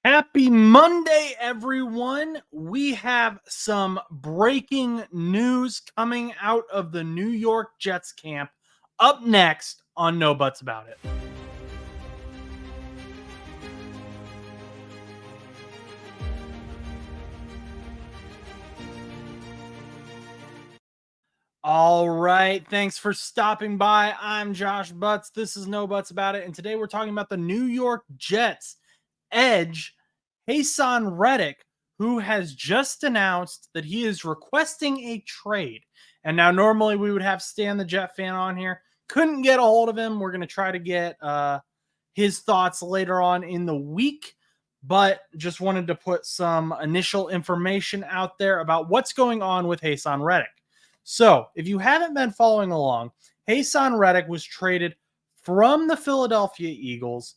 Happy Monday, everyone. We have some breaking news coming out of the New York Jets camp up next on No Buts About It. All right. Thanks for stopping by. I'm Josh Butts. This is No Buts About It. And today we're talking about the New York Jets edge, Haason Reddick, who has just announced that he is requesting a trade. And now, normally we would have Stan the Jet fan on here. Couldn't get a hold of him. We're going to try to get his thoughts later on in the week, but just wanted to put some initial information out there about what's going on with Haason Reddick. So, if you haven't been following along, Haason Reddick was traded from the Philadelphia Eagles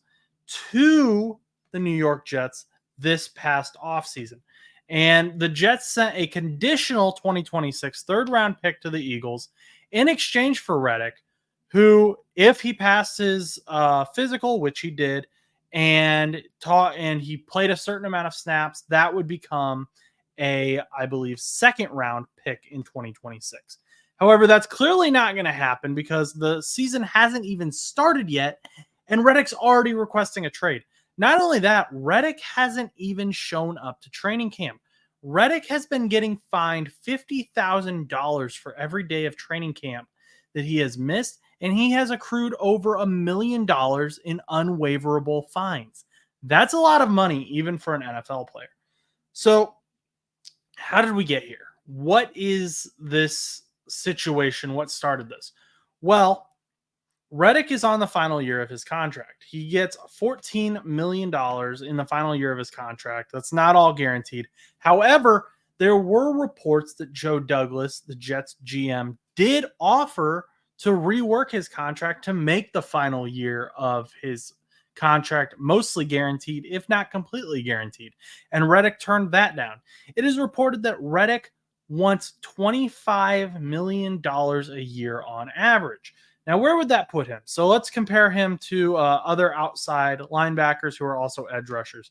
to the New York Jets this past offseason. And the Jets sent a conditional 2026 third round pick to the Eagles in exchange for Reddick, who, if he passed his physical, which he did, and he played a certain amount of snaps, that would become I believe, second round pick in 2026. However, that's clearly not going to happen because the season hasn't even started yet, and Reddick's already requesting a trade. Not only that, Reddick hasn't even shown up to training camp. Reddick has been getting fined $50,000 for every day of training camp that he has missed, and he has accrued over $1 million in unwaiverable fines. That's a lot of money, even for an NFL player. So, how did we get here? What is this situation? What started this? Well, Reddick is on the final year of his contract. He gets $14 million in the final year of his contract. That's not all guaranteed. However, there were reports that Joe Douglas, the Jets GM, did offer to rework his contract to make the final year of his contract mostly guaranteed, if not completely guaranteed. And Reddick turned that down. It is reported that Reddick wants $25 million a year on average. Now, where would that put him? So let's compare him to other outside linebackers who are also edge rushers.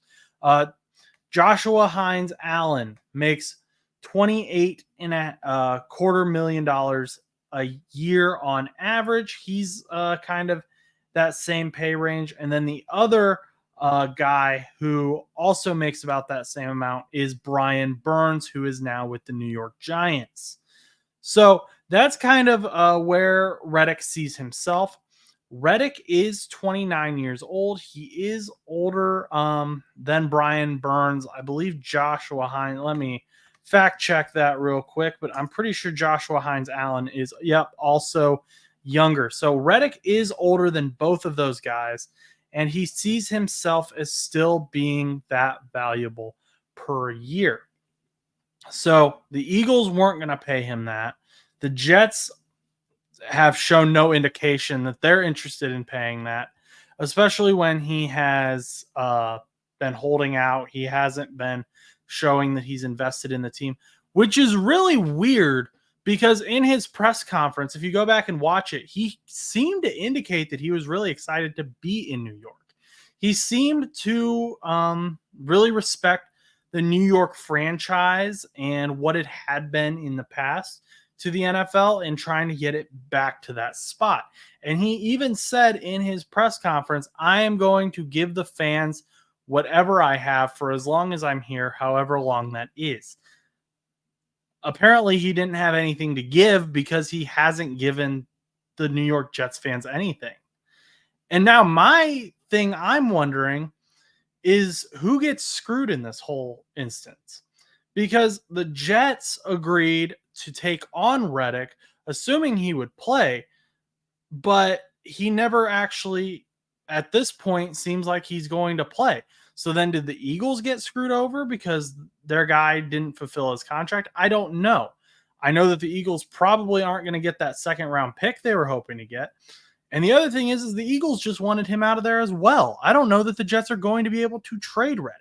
Joshua Hines Allen makes $28.25 million a year on average. He's kind of that same pay range. And then the other guy who also makes about that same amount is Brian Burns, who is now with the New York Giants. So that's kind of where Reddick sees himself. Reddick is 29 years old. He is older than Brian Burns. I believe Joshua Hines. Let me fact check that real quick, but I'm pretty sure Joshua Hines Allen is, also younger. So Reddick is older than both of those guys, and he sees himself as still being that valuable per year. So the Eagles weren't going to pay him that. The Jets have shown no indication that they're interested in paying that, especially when he has been holding out. He hasn't been showing that he's invested in the team, which is really weird because in his press conference, if you go back and watch it, he seemed to indicate that he was really excited to be in New York. He seemed to really respect the New York franchise and what it had been in the past to the NFL and trying to get it back to that spot. And he even said in his press conference, I am going to give the fans whatever I have for as long as I'm here, however long that is. Apparently, he didn't have anything to give because he hasn't given the New York Jets fans anything. And now my thing I'm wondering is who gets screwed in this whole instance? Because the Jets agreed to take on Reddick, assuming he would play, but he never actually, at this point, seems like he's going to play. So then did the Eagles get screwed over because their guy didn't fulfill his contract? I don't know. I know that the Eagles probably aren't going to get that second round pick they were hoping to get. And the other thing is the Eagles just wanted him out of there as well. I don't know that the Jets are going to be able to trade Reddick.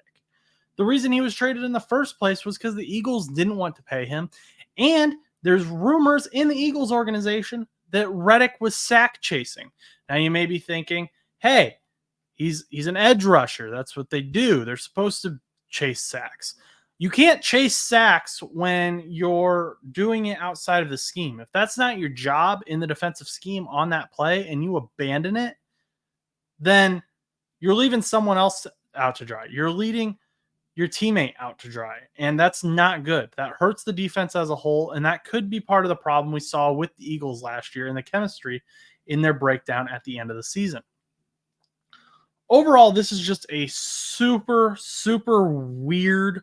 The reason he was traded in the first place was because the Eagles didn't want to pay him. And there's rumors in the Eagles organization that Reddick was sack chasing. Now you may be thinking, hey, He's an edge rusher. That's what they do. They're supposed to chase sacks. You can't chase sacks when you're doing it outside of the scheme. If that's not your job in the defensive scheme on that play and you abandon it, then you're leaving someone else out to dry. You're leading your teammate out to dry. And that's not good. That hurts the defense as a whole. And that could be part of the problem we saw with the Eagles last year in the chemistry in their breakdown at the end of the season. Overall, this is just a super, super weird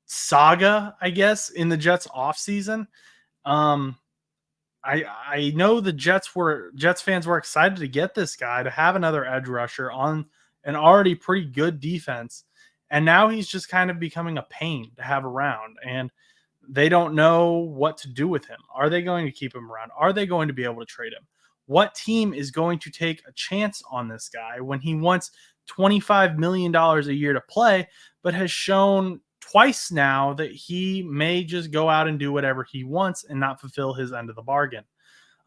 saga, I guess, in the Jets offseason. I know the Jets fans were excited to get this guy, to have another edge rusher on an already pretty good defense. And now he's just kind of becoming a pain to have around. And they don't know what to do with him. Are they going to keep him around? Are they going to be able to trade him? What team is going to take a chance on this guy when he wants $25 million a year to play, but has shown twice now that he may just go out and do whatever he wants and not fulfill his end of the bargain?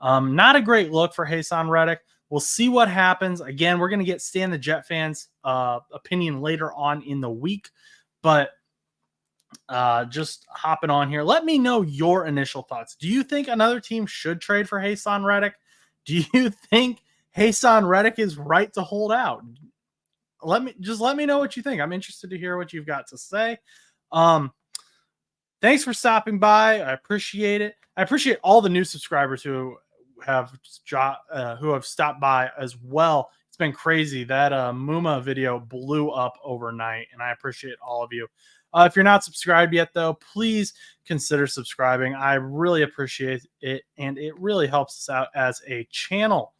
Not a great look for Haason Reddick. We'll see what happens. Again, we're going to get Stan the Jet fans' opinion later on in the week, but just hopping on here. Let me know your initial thoughts. Do you think another team should trade for Haason Reddick? Do you think Haason Reddick is right to hold out? Let me know what you think. I'm interested to hear what you've got to say. Thanks for stopping by. I appreciate it. I appreciate all the new subscribers who have stopped by as well. It's been crazy. That Muma video blew up overnight, and I appreciate all of you. If you're not subscribed yet, though, please consider subscribing. I really appreciate it, and it really helps us out as a channel.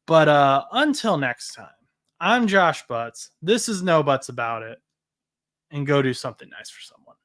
But until next time, I'm Josh Butts. This is No Butts About It, and go do something nice for someone.